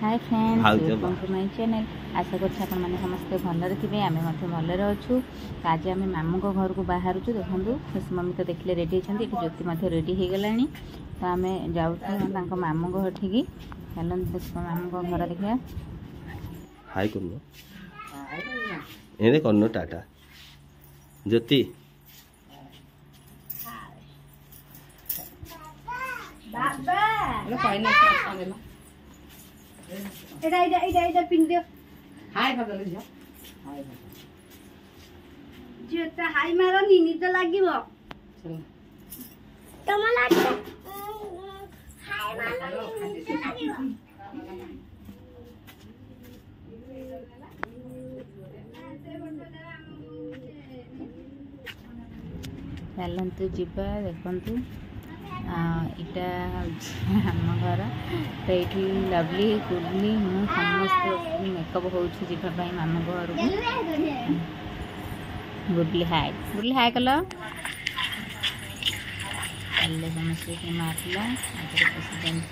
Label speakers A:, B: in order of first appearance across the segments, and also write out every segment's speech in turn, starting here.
A: Hi friends, welcome to my channel. आशा करछि आपण माने समस्त भलरे थिबे। आमे मथे भलरे अछु। आज आमे मामू को घर को बाहर छु। देखंतु खुशी मम्मी तो देखले रेडी छथि। एठी ज्योति मथे रेडी हे गलानी। तो आमे जाउ तांको मामू को हठिकी चलन देखो मामू को घर देखिया।
B: हाय करनो एने करनो टाटा ज्योति
A: बाबा
C: लो पाइना आ गेला
A: एडा पिन दियो।
C: हाय बदल जा हाय
A: जे त हाय मारो नी तो लागिवो।
C: चल
A: तमला हाय मारो नी तो लागिवो। चलतु जीवा देखु इटा आम घर तो ये लवली गुडली मु समस्त मेकअप होगापी मामू घर को। गुडली हाय कल समस्त मारला प्रेसिडेंट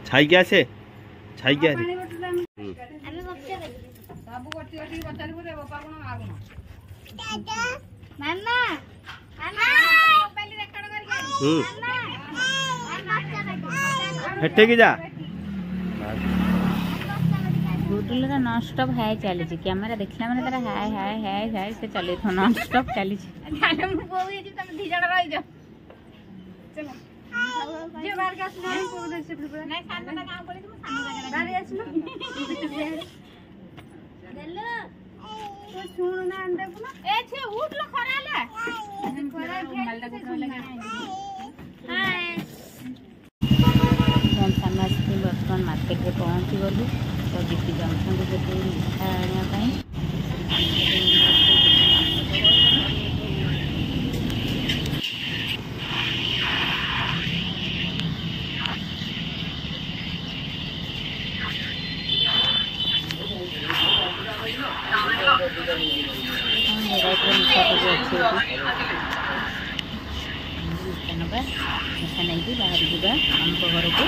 B: छाई क्या से छाई क्या रे
C: सब गोटी गोटी बचारी रे बापा कोन आगो
A: दादा मामा मामा मोबाइल रेकॉर्ड करके
B: हटे की जा
A: गुडुलर नॉन स्टॉप हाय चली कैमेरा देखला माने तारा हाय हाय हाय हाय से चले थो नॉन स्टॉप चली जाने मु बोई जे तुम दी जण रही जा। चलो जे बाहर का सुनो को दे से नहीं शांत का काम बोले तुम शांत का बाहर आसनो देलो तो सुन ना अंदर को ए छे उठ लो खराला खरा मालदा को लगा हाय हम समाज के बर्तमान मार्केट रे पहुंची गलु। तो दीदी जंक्शन को जो मिठा आने मिठा नहीं बाहर जावा आम घर को।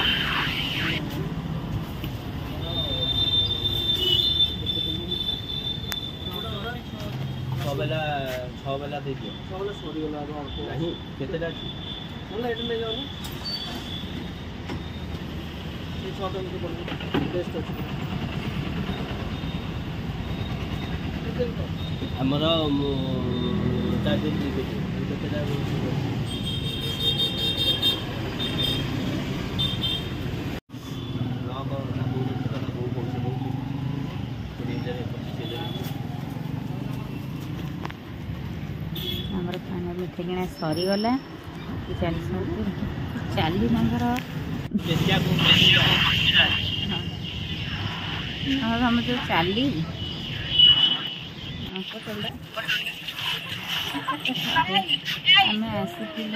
B: छह बेला दे दियो छह बेला सरी गला नहीं केतेटा बोला एटा ले जाओ ये छोटो में बोल टेस्ट अछि हमरा चार्ज दे दे केतेटा
A: मिठा किना सरीगला चली हम जो चली आम आसिल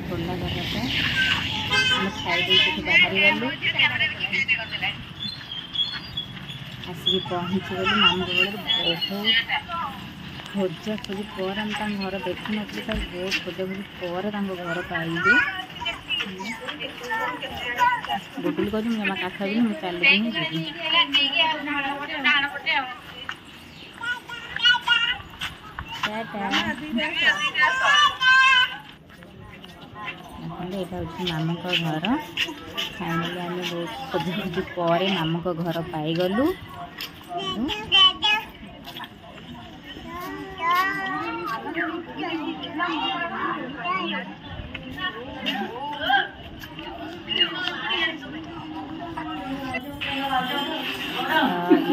A: खोला खाई बाहरी गलु आसिक पहुँची गलु मामू घर बहुत खोजा खोजी पर घर देखी नी बहुत खोजा खोजी पर घर पाइली। गुडुल कह जमा काठ भी मुझे चलिए जी यहाँ हूँ मामू घर। फाइनाली आम बहुत खोजी खोजी पर मामू घर पाईगलु। ये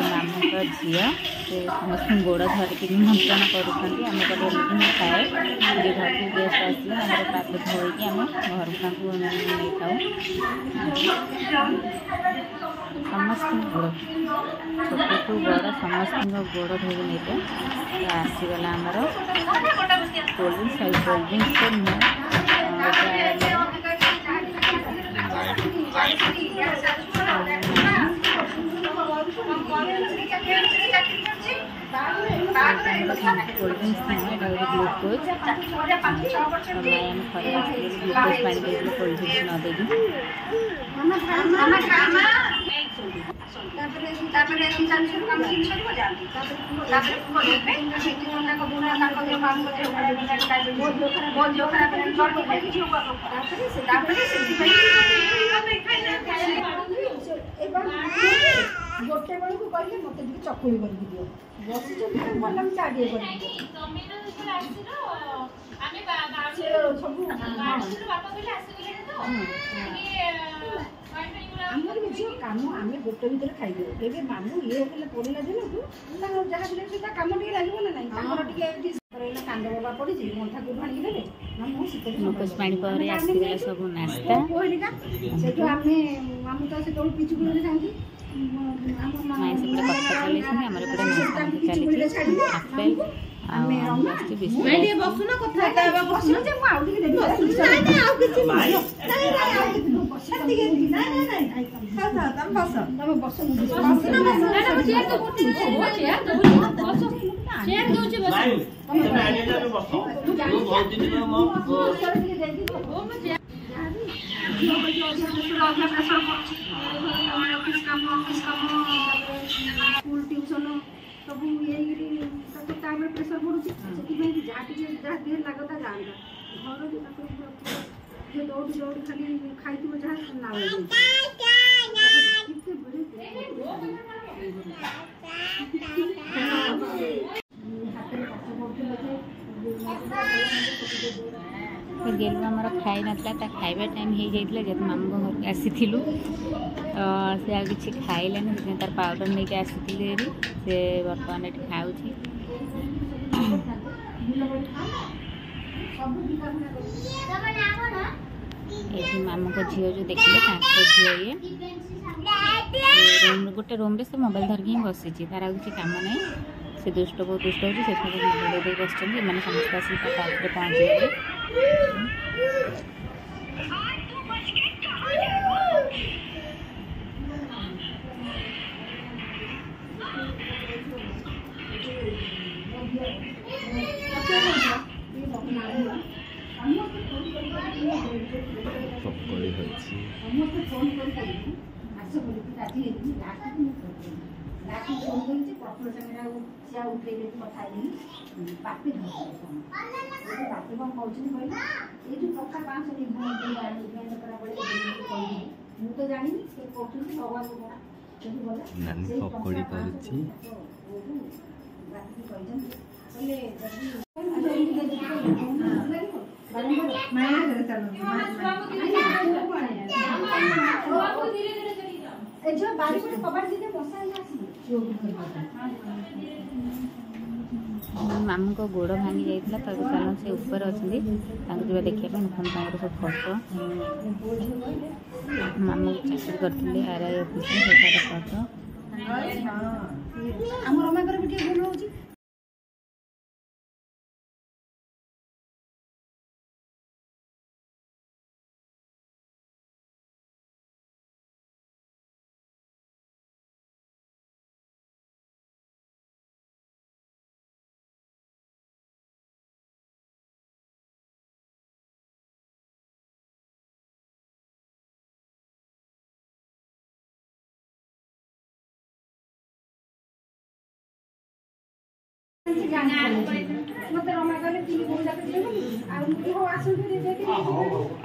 A: मामू का झील से समस्त गोड़ धरिक निमंत्रण करुँच आम कटे ही खाए जे घर को गेस्ट आसिले आम पाद धोईकी आम घर को नहीं खाऊ समस्त गोड़ छोट टू बड़ समस्त गोड़ धोई नहीं आसीगला आमर cold drinks cold drinks cold drinks glucose glucose पानी देखे कोल्ड ड्रिंक्स न देगी
D: गोटे बेलू कहले मत चकुली करके दियो बस चाटे आमर भी झील कम आम गोटे भर खाइदेव ए मामू ये पड़ा दिन को जहाँ भी कम टे लगे ना ना कांद बाबा पड़ी मंथा को भाणी देवे
A: ग्लूकोज पानी पर आसीगला सब नास्ता
D: से मामू तो से पिचु गुड़ जाती
A: माए से कथा चली आमर चली आपेल
D: बसुन कथा बसुन जे आउ टिके देबी नहीं नहीं आउ किछि नहीं तुम बस तुम बस चेयर तो बोटी चेयर दो बस चेयर दो छी बस तुम बहुत दिन में मो स्कूल ट्यूशन सब ये प्रेसर पड़ू से जहाँ देह लगता जाता घर दौड़ी दौड़ी खाली खाई जहाँ ना
A: गेलु आमर खाई नाला खाइबा टाइम हो जाता जेहतु मामू घर को आसी से आ कि खाइलानी से तार पाउडर नहीं आसी से बर्तमान ये खाऊ ये मामू का झील जो देखिले झील ये गोटे रूम से मोबाइल धरिकी ही बसी तार आ कि कम ना से दुष्ट बहुत दुष्ट होती मोबाइल दे बस मैंने समस्त आस पार्क पहुँचे
D: बापी बापी कौन कहना ये जो पक्का 500 मुझे तो जानी भगवान
B: नानी पकड़ी करुची
A: मामू को गोड़ भांगी जाइए चलो से ऊपर अच्छे जा देखा सब फोटो मामू चाकरी करते RI ऑफिस फोटो
D: मत रमा गले तीन बोल जाके आ मुझे हो आसन दे दे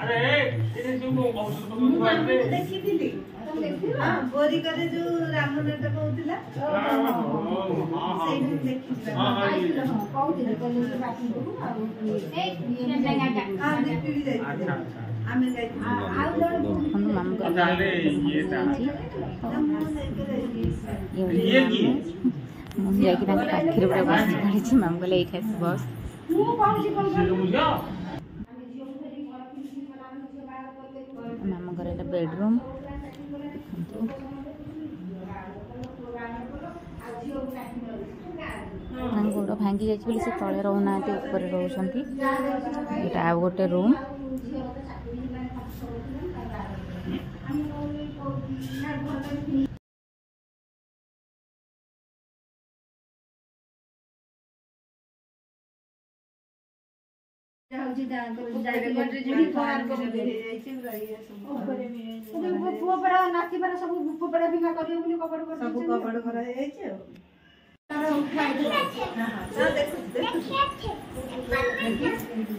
D: अरे ये जो देखी थी
E: बोरी करे जो राम नाटक होतिला ସେଇଠି ଦେଖିଛି
D: କହୁଥିଲେ କହିଲେ ବାକି
E: ହଁ ଦେଖିବି ଯାଇଥିଲି ଆମେ ଯାଇଥିଲୁ
D: ଆଉ ଜଣେ
A: ଦେଖନ୍ତୁ ମାମୁଙ୍କ ମୁଁ ଯାଇକି ତାଙ୍କ ପାଖରେ ପୁରା ବସି ପଡ଼ିଛି। ମାମୁଁ କହିଲେ ଏଇଠି ଆସି ବସ୍।
D: ମୁଁ କହୁଛି
A: ମାମୁଙ୍କର ଏଇଟା ବେଡରୁମ୍। ତାଙ୍କ ଗୋଡ଼ ଭାଙ୍ଗି ଯାଇଛି ବୋଲି ସେ ତଳେ ରହୁନାହାନ୍ତି, ଉପରେ ରହୁଛନ୍ତି। ଏଇଟା ଆଉ ଗୋଟେ ରୁମ୍।
D: ପୁଅ ପଡ଼ା ନାତି ପଡ଼ା ସବୁ ପୁଅ ପଡ଼ା ଭିଙ୍ଗା କରିବ ବୋଲି କବାଟ
E: ସବୁ କବାଟ ଖରା ହେଇଯାଇଛି ଆଉ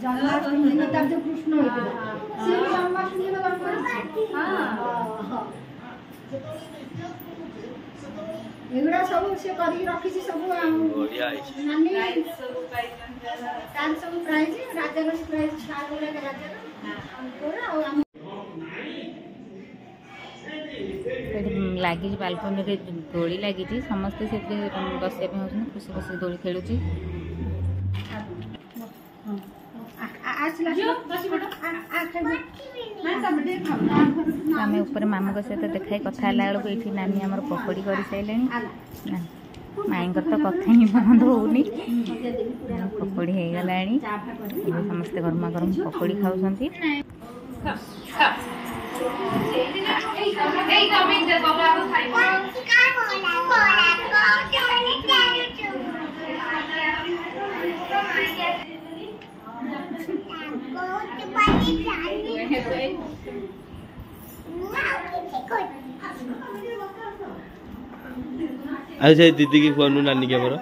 D: ଜନ୍ମାଷ୍ଟମୀ ଦିନ ତାର ଯୋଉ କୃଷ୍ଣ ହେଇଥିଲା ସେ ଜନ୍ମାଷ୍ଟମୀ ଦିନ ଏଗୁଡ଼ା ସବୁ ସେ କରିକି ରଖିଛି ସବୁ ନାନୀ ତାର ସବୁ ପ୍ରାଇଜ ରାଜାର ପ୍ରାଇଜ ରାଜାର ଆଉ
A: ଲାଗିଛି ବାଲକୋନିରେ ଦୋଳି ଲାଗିଛି। ସମସ୍ତେ ସେଥିରେ ବସିବା ପାଇଁ ହେଉଛନ୍ତି, ଖୁସି ଖୁସି ଦୋଳି ଖେଳୁଛି। ଆମେ ଉପରେ ମାମୁଙ୍କ ସହିତ ଦେଖାଇ କଥା ହେଲା ବେଳକୁ ଏଇଠି ନାନୀ ଆମର ପକୋଡ଼ି କରିସାରିଲେଣି। ମାଇଙ୍କର ତ କଥା ହିଁ ବନ୍ଦ ହଉନି। ପକୋଡ଼ି ହେଇଗଲାଣି। ଏବେ ସମସ୍ତେ ଗରମା ଗରମ ପକୋଡ଼ି ଖାଉଛନ୍ତି।
B: से दीदी की फोन नानी के मोर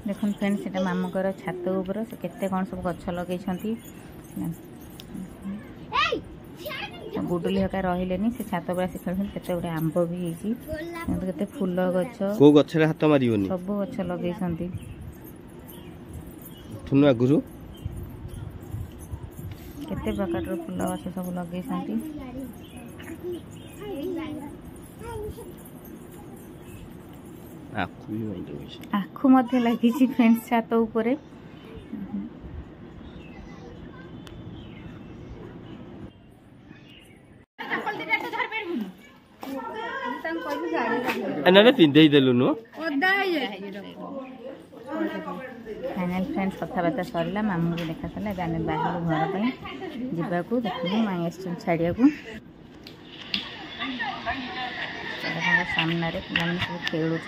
A: देखो फ्रेंड्स से मामूकर छात उपर से केते कौन सब गछ लगे गुडुली हका रही से छात पर आसी खेल केते गुटे आंब भी होते फूल गछ
B: को गछरे हाथ मारियोनी
A: सब गछ लगे
B: थुनु आगुरु
A: केते प्रकार फूल गछ सब लगे आखु मध्य लगी फ्रेंड्स छात उपर
B: पिंधे देलुनु
A: फाइनाल फ्रेंड्स कथबार्ता सरला मामू को देखा सरला आम बाहर घर पर जावाकू देखो माई आस छाड़िया सामने पिला सब खेलुं